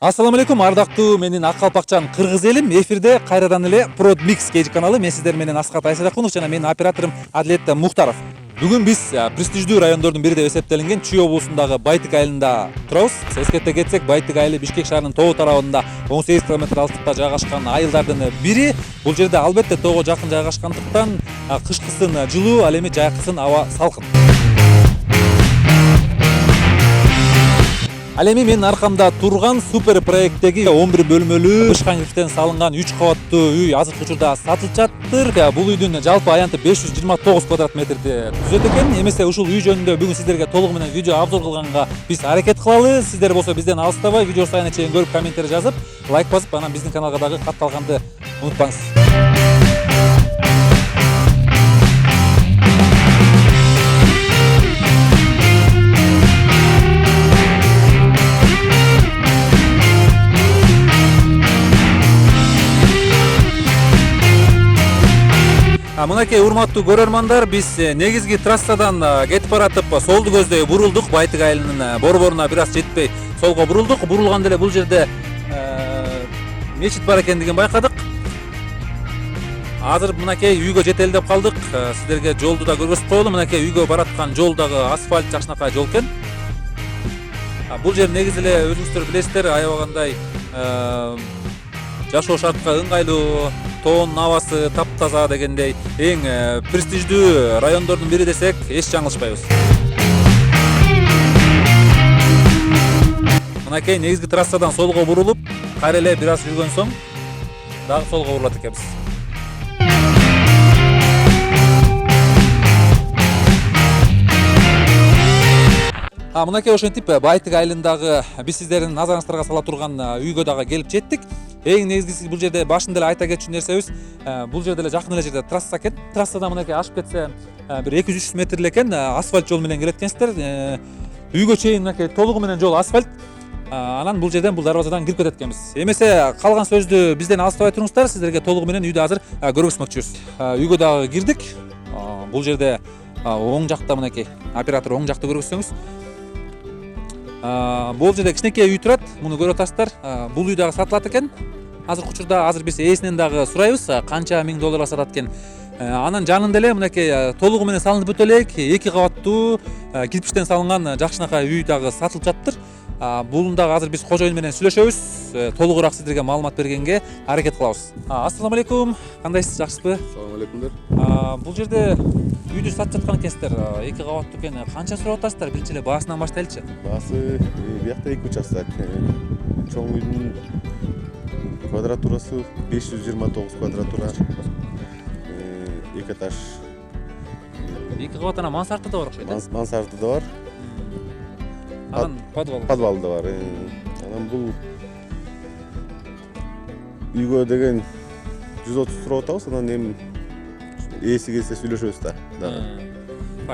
Ассаламу алейкум, ардактуу менин ак калпакчан кыргыз элим. Эфирде кайрадан эле Prod Mix KG каналы. Мен сиздер менен Аскат Айсаракунов жана менин операторум Адилет Мухтаров. Бүгүн биз престиждүү райондордун бири деп эсептелинген Чүй облусундагы Байтык айылында турабыз. Эскерте кетсек, Байтык айылы Бишкек шаарынын тоо тарабында 18 км алыстыкта жайгашкан айылдардын бири. Бул жерде албетте тоого жакын жайгашкандыктан кышкысын жылуу, ал эми жайкысын аба салкын. Ал эми менин аркамда турган супер проекттеги 11 бөлмөлүү бышкан кирпичтен салынган 3 кабаттуу үй азыркы учурда сатылып жатыр. Бул үйдүн жалпы аянты 529 квадрат метрди түзөт экен. Эмесе ушул үй жөнүндө бүгүн сиздерге толугу менен видео обзор кылганга биз аракет кылалы. Сиздер болсо бизден алыстабай видео сайына чейин көрүп, комментарий жазып, лайк басып, анан биздин каналга дагы катталганды унутпаңыз. Мынакей урматтуу көрөрмандар, биз негизги трассадан кетип баратып солду көздөй бурулдук. Байтык айылынын борборуна бир аз жетпей солго бурулдук. Бурулганда эле бул жерде мечит бар экендигин байкадык. Азыр мынакей үйгө жетели деп калдык. Сиздерге жолду да көргөзүп коелу. Мынакей үйгө бараткан жол дагы асфальт жакшынакай жол экен. Бул жер негизи эле өзүңүздөр билесиздер, аябагандай жашоо шартка ыңгайлуу, тоонун абасы таптаза дегендей эң престиждүү райондордун бири десек эч жаңылышпайбыз. Мынакей негизги трассадан солго бурулуп, кайра эле бир аз жүргөн соң дагы солго бурулат экенбиз. Мынакей ошентип Байтык айылындагы биз сиздердин назарыңыздарга сала турган үйгө дагы келип жеттик. Эң негизгиси бул жерде башында эле айта кетчү нерсебиз, бул жерде эле жакын эле жерде трасса экен. Трассадан мынакей ашып кетсе бир 200-300 метр эле экен, асфальт жол менен келет экенсиздер. Үйгө чейин мынакей толугу менен жол асфальт. Анан бул жерден бул дарбазадан кирип кетет экенбиз. Эмесе калган сөздү бизден алыстабай туруңуздар, сиздерге толугу менен үйдү азыр көргөзмөкчүбүз. Үйгө дагы кирдик. Бул жерде оң жакта мынакей оператор оң жакта көргөзсөңүз. Бул жерде кичинекей үй турат, муну көрүп атасыздар. Бул үй дагы сатылат экен. Азыркы учурда биз ээсинен дагы сурайбыз, канча миң долларга сатат экен. Анан жанында эле мынакей толугу менен салынып бүтө элек 2 кабаттуу кирпичтен салынган жакшынакай үй дагы сатылып жатыр. Булун дагы азыр биз кожоюн менен сүйлөшөбүз, толугураак сиздерге маалымат бергенге аракет кылабыз. Ассаламу алейкум, кандайсыз, жакшысызбы? Ассаламу алейкумдар. Бул жерде үйдү сатып жаткан экенсиздер, 2 кабаттуу экен. Канча сурап атасыздар? Биринчи эле баасынан баштайлычы. Баасы биякта 2 участок. Чоң үйдүн квадратурасы 529 квадратура. 2 этаж. 2 кабаттан мансарды да бар окшойт. Мансарды да бар. Анан подвалы да бар. Анан бул үйгө деген 130 сурап атабыз, анан эми ээси келсе сүйлөшөбүз да.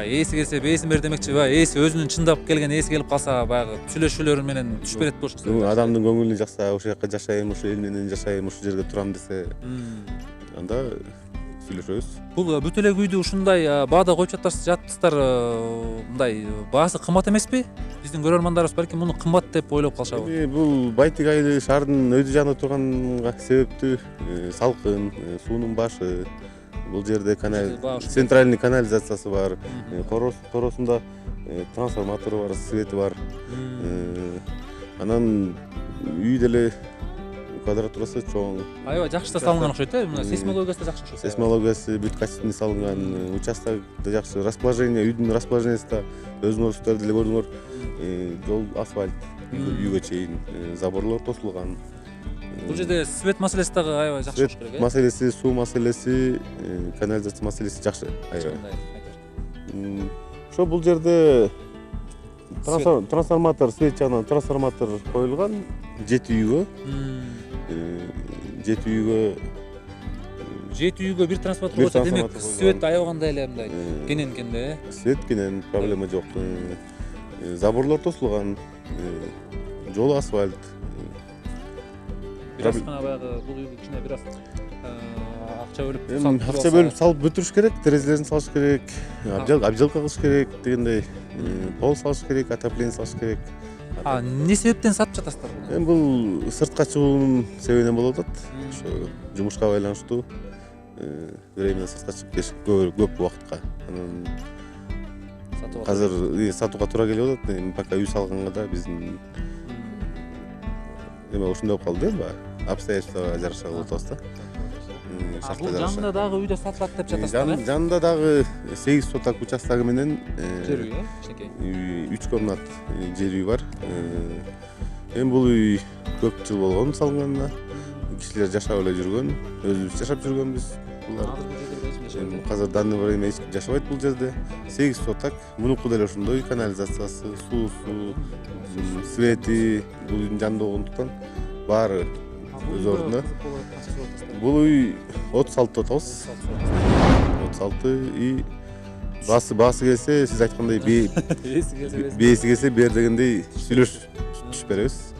Ээси келсе бээсин бер демекчи, ээси өзүнүн чындап келген ээси келип калса, баягы сүйлөшүүлөр менен түшүп берет болуш керек. Адамдын көңүлүн жакса, ошол жака жашайм, ошол эл менен жашайм, ошол жерге турам десе, анда сүйлөшөбүз. Бул бүт эле үйдү ушундай баада коюп жатсыздар, мындай баасы кымбат эмеспи? Биздин көрөрмандарыбыз балки муну кымбат деп ойлоп калышабы. Бул Байтык айылы шаардын өйдө жагында турганга себептүү салкын, суунун башы. Бул жерде центральный канализациясы бар, коросунда трансформатору бар, свети бар. Анан үй деле квадратурасы чоң. Аябай жакшы да салынган окшойт, мына сейсмологиясы да жакшы окшойт. Сейсмологиясы бүт качественно салынган, участок да жакшы, расположение, үйдүн расположениясы да өзүңөр деле көрдүңөр. Жол асфальт, үйгө чейин заборлор тосулган. Бул жерде свет маселеси дагы аябай жакшы болуш керек. Свет маселеси, суу маселеси, канализация маселеси жакшы. Ошо бул жерде трансформатор, свет жагынан трансформатор коюлган 7 үйгө. 7 үйгө бир трансформатор койсо, демек свет аябагандай эле мындай кенен экенде. Свет кенен, проблема жок. Заборлор тосулган, жол асфальт. Бир аз гана баягы бул үйгө кичине бир аз акча бөлүп салып бүтүрүш керек, терезелерин салыш керек, обжалка кылыш керек дегендей, пол салыш керек, отопление салыш керек. эмне себептен сатып жатасыздар буну? Эми бул сыртка чыгуунун себебинен болуп атат. Ошо жумушка байланыштуу временно сыртка чыгып кеш көп убакытка. Анан азыр сатууга туура келип атат. Эми пока үй салганга да биздин эме ушундай болуп калды баягы обстоятельствага жараша кылып атабыз да. Бул жанында дагы үйдө сатылат деп жатасыздар э? Жанында дагы 8 соток участогу менен жер үй кичинекей. 3 комнат жер үй бар. Эми бул үй көп жыл болгон салынганына. Кишилер жашап эле жүргөн, өзүбүз жашап жүргөнбүз. Азыр данный время эч ким жашабайт бул жерде. 8 соток, мунуку деле ошондой, канализациясы, суусу, свети бул үйдүн жанында болгондуктан баары өз ордунда. Бул үй 36 атабыз. 36 и баасы келсе, сиз айткандай бээси келсе бер дегендей сүйлөшүп беребиз.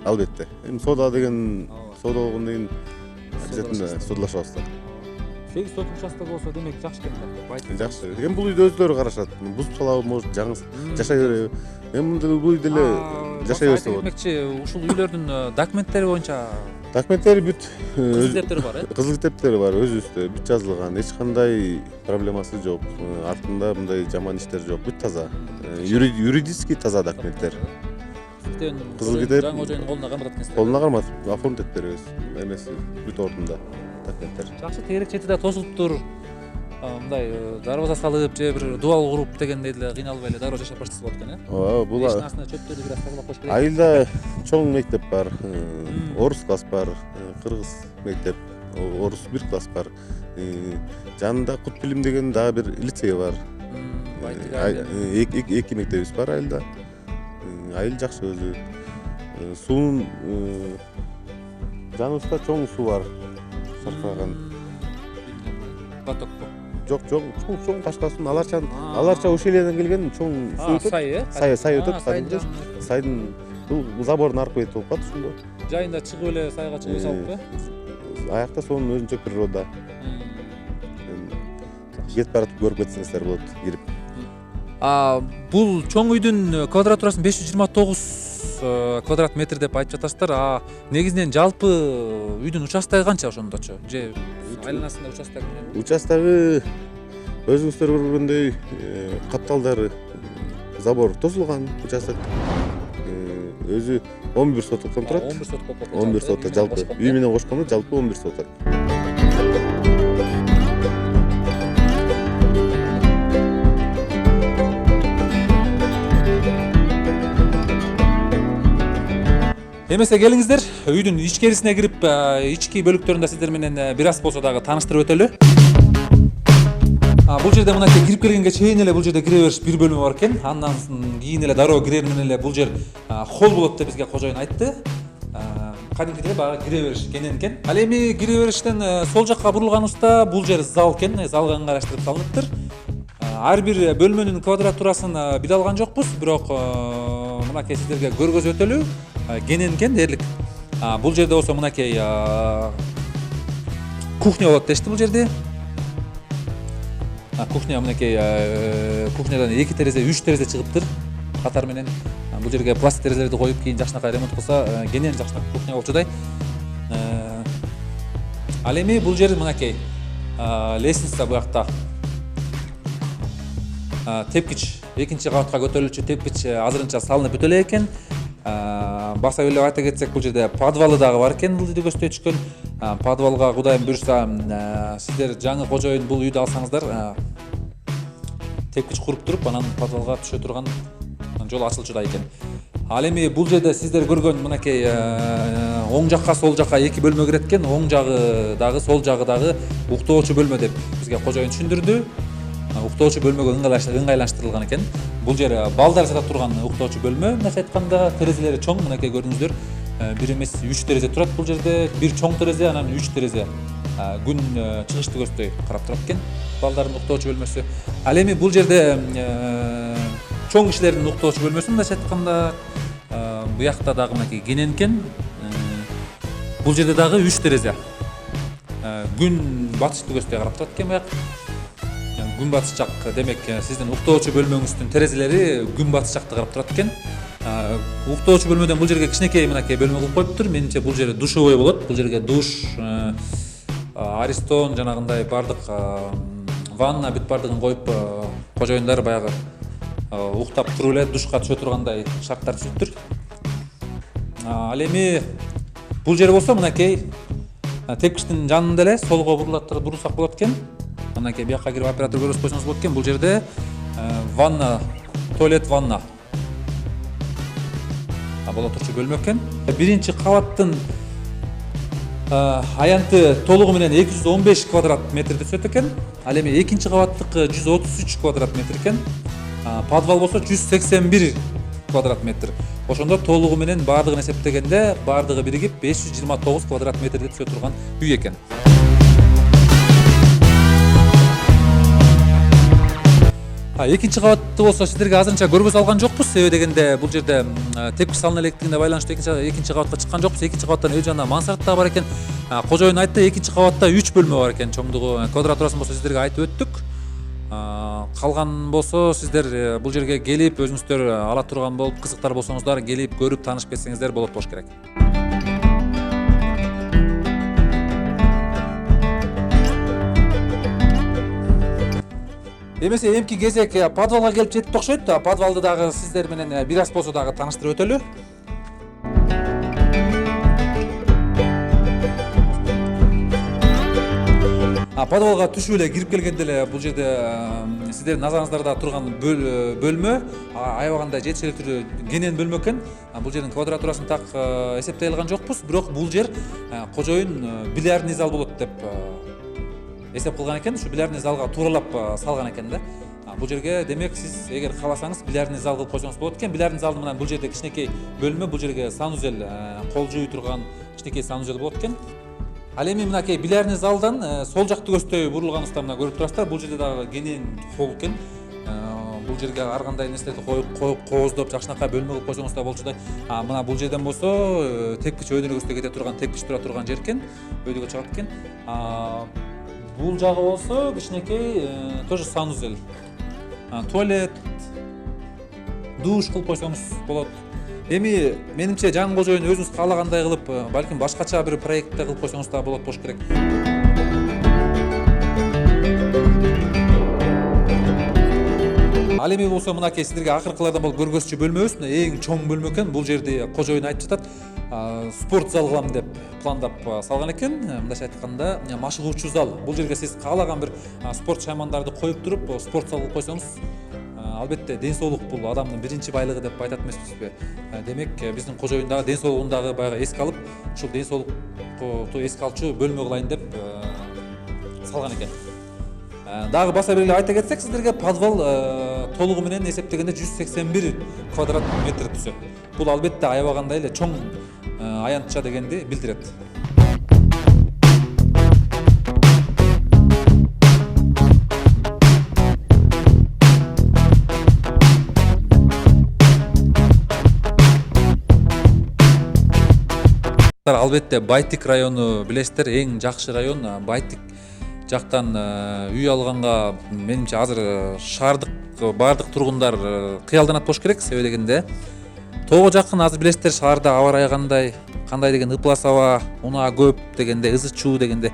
Албетте. Эми соода болгондон кийин обязательно соодалашабыз да. 8 соток участок болсо демек жакшы экен да. Жакшы. Эми бул үйдү өздөрү карашат. Бузуп салабы, может, жаңы жашай береби. Эми бул үй деле жашай берсе болот. Демекчи, ушул үйлөрдүн документтери боюнча документтери бүт кызыл китептери бар э? Кызыл китептери бар, өзүбүздө бүт жазылган. Эч кандай проблемасы жок. Артында мындай жаман иштер жок. Бүт таза. Юридически таза документтер. Кызыл китеп жаңы кожоюндун колуна карматат экенсиздер. Колуна карматып оформить этип беребиз. Эмеси бүт ордунда документтер. Жакшы, тегерек чети да тосулуптур. Мындай дарбаза салып же бир дубал куруп дегендей деле кыйналбай эле дароо жашап барсаңыз болот экен э? Ооба, бул астына чөптөрдү бир аз тазалап коюш керек. айылда чоң мектеп бар, орус класс бар, кыргыз мектеп, орус 1 класс бар. Жанында Кут Билим деген дагы бир лицей бар. Эки мектебибиз бар айылда. Айыл жакшы өзү. Суунун жаныбызда чоң суу бар. Саркыраган. Потокпу? Жок, чоң ташкасын аларча ущельеден келген чоң суу өтөт. Сай э? Сай өтөт. Сайдын бул забордун аркы бети болуп калат ошондо. Жайында чыгып эле сайга чыгып салып э? Аякта сонун өзүнчө природа. Кетип баратып көрүп кетсеңиздер болот кирип. Бул чоң үйдүн квадратурасын 529 квадрат метр деп айтып жатасыздар. Негизинен жалпы үйдүн участогу канча ошондочу? Же айланасында участогу өзүңүздөр көргөндөй капталдары забор тосулган участок. Өзү 11 сотоктон турат. 11 соток жалпы. Үй менен кошкондо жалпы 11 соток. Эмесе келиңиздер, үйдүн ичкерисине кирип, ички бөлүктөрүндө сиздер менен бир аз болсо дагы тааныштырып өтөлү. Бул жерде мынакей кирип келгенге чейин эле бул жерде кире бериш бир бөлмө бар экен. Андан кийин эле дароо кирер менен эле бул жер холл болот деп бизге кожоюн айтты. Кадимкидей баягы кире бериш кенен экен. Ал эми кире бериштен сол жакка бурулганыбызда бул жер зал экен. Залга ыңгайлаштырып салыныптыр. Ар бир бөлмөнүн квадратурасын биле алган жокпуз, бирок мынакей сиздерге көргөзүп өтөлү. Кенен экен дээрлик. Бул жерде болсо мынакей кухня болот дешти бул жерде. Кухня мынакей кухнядан 2 терезе, 3 терезе чыгыптыр катар менен. Бул жерге пластик терезелерди коюп кийин жакшынакай ремонт кылса, кенен жакшынакай кухня болчудай. Ал эми бул жер мынакей лестница буякта. Тепкич, экинчи кабатка көтөрүлчү тепкич азырынча салынып бүтө элек экен. Баса эле айта кетсек, бул жерде подвалы дагы бар экен, бул көздөй түшкөн. Подвалга Кудайым буйрса, сиздер жаңы кожоюн бул үйдү алсаңыздар, тепкич куруп туруп, анан подвалга түшө турган жол ачылчудай экен. Ал эми бул жерде сиздер көргөн мынакей оң жакка, сол жакка 2 бөлмө кирет экен. Оң жагы дагы, сол жагы дагы уктоочу бөлмө деп бизге кожоюн түшүндүрдү. Уктоочу бөлмөгө ыңгайлаштырылган экен. Бул жер балдар жата турган уктоочу бөлмө. Мындайча айтканда, терезелери чоң, мынакей көрдүңүздөр. Бир эмес 3 терезе турат бул жерде. Бир чоң терезе, анан 3 терезе. Күн чыгышты көздөй карап турат экен. Балдардын уктоочу бөлмөсү. Ал эми бул жерде чоң кишилердин уктоочу бөлмөсү, мындайча айтканда, буякта дагы мынакей кенен экен. Бул жерде дагы 3 терезе. Күн батышты көздөй карап турат экен буяк. Күн батыш жак, демек сиздин уктоочу бөлмөңүздүн терезелери күн батыш жакты карап турат экен. Уктоочу бөлмөдөн бул жерге кичинекей мынакей бөлмө кылып коюптур. Менимче бул жерде душевой болот. Бул жерге душ, аристон, жанагындай бардык ванна бүт бардыгын коюп, кожоюндар баягы уктап туруп эле душка түшө тургандай шарттар түзүптүр. Ал эми бул жер болсо мынакей тепкичтин жанында эле солго бурулсак болот экен. Мынакей бияка кирип оператор көрсөтүп койсоңуз болот экен. Бул жерде ванна, туалет, ванна боло турчу бөлмө экен. Биринчи кабаттын аянты толугу менен 215 квадрат метрди түзөт экен. Ал эми экинчи кабаттыкы 133 квадрат метр экен. Подвал болсо 181 квадрат метр. Ошондо толугу менен бардыгын эсептегенде бардыгы биригип 529 квадрат метрди түзө турган үй экен. Экинчи кабатты болсо сиздерге азырынча көргөзө алган жокпуз. Себеби дегенде бул жерде тепкич салына электигине байланыштуу экинчи кабатка чыккан жокпуз. Экинчи кабаттан өз жанында мансард да бар экен. Кожоюн айтты, экинчи кабатта 3 бөлмө бар экен. Чоңдугу квадратурасын болсо сиздерге айтып өттүк. Калган болсо сиздер бул жерге келип өзүңүздөр ала турган болуп, кызыктар болсоңуздар келип көрүп таанышып кетсеңиздер болот болуш керек. Эмесе эмки кезек подвалга келип жетип окшойт. Подвалды дагы сиздер менен бир аз болсо дагы тааныштырып өтөлү. Подвалга түшүп эле кирип келгенде эле бул жерде сиздердин назарыңыздарда турган бөлмө аябаганда жетишиликтүү кенен бөлмө экен. Бул жердин квадратурасын так эсептей алган жокпуз, бирок бул жер кожоюн бильярдный зал болот деп эсеп кылган экен. Ушу бильярдный залга тууралап салган экен да. Бул жерге демек сиз эгер кааласаңыз бильярдный зал кылып койсоңуз болот экен. Бильярдный залдын менен бул жерде кичинекей бөлмө, бул жерге санузел, кол жууй турган кичинекей санузел болот экен. Ал эми мынакей бильярдный залдан сол жакты көздөй бурулганыңызда мына көрүп турасыздар. Бул жерде дагы кенен холл экен. Бул жерге ар кандай нерселерди коюп кооздоп жакшынакай бөлмө кылып койсоңуз да болчудай. Мына бул жерден болсо тепкич өйдөнөгүбүзгө кете турган, тепкич тура турган жер экен. Өйдөгө чыгат экен. Бул жагы болсо кичинекей тоже санузел. Туалет, душ кылып койсоңуз болот. Эми менимче жаңы кожоюн өзүңүз каалагандай кылып, балким башкача бир проектте кылып койсоңуз да болот болуш керек. Ал эми болсо мынакей сиздерге акыркылардан болуп көргөзчү бөлмөбүз. Эң чоң бөлмө экен. Бул жерди кожоюн айтып жатат. Спорт зал кылам деп пландап салган экен. Мындайча айтканда, машыгуучу зал. Бул жерге сиз каалаган бир спорт шаймандарды коюп туруп, спорт зал кылып койсоңуз, албетте ден соолук бул адамдын биринчи байлыгы деп айтат эмеспизби? Демек биздин кожоюндагы ден соолугун дагы баягы эске алып, ушул ден соолукту эске алчу бөлмө кылайын деп салган экен. Дагы баса белгилеп айта кетсек, сиздерге подвал толугу менен эсептегенде 181 квадрат метр түзөт. Бул албетте аябагандай эле чоң аянтча дегенди билдирет. Албетте Байтик району билесиздер, эң жакшы район. Байтик жактан үй алганга менимче азыр шаардык баардык тургундар кыялданат болуш керек. Себеби дегенде тоого жакын азыр билесиздер шаарда аба ырайы кандай деген ыплас аба, унаа көп дегенде, ызы чуу дегенде.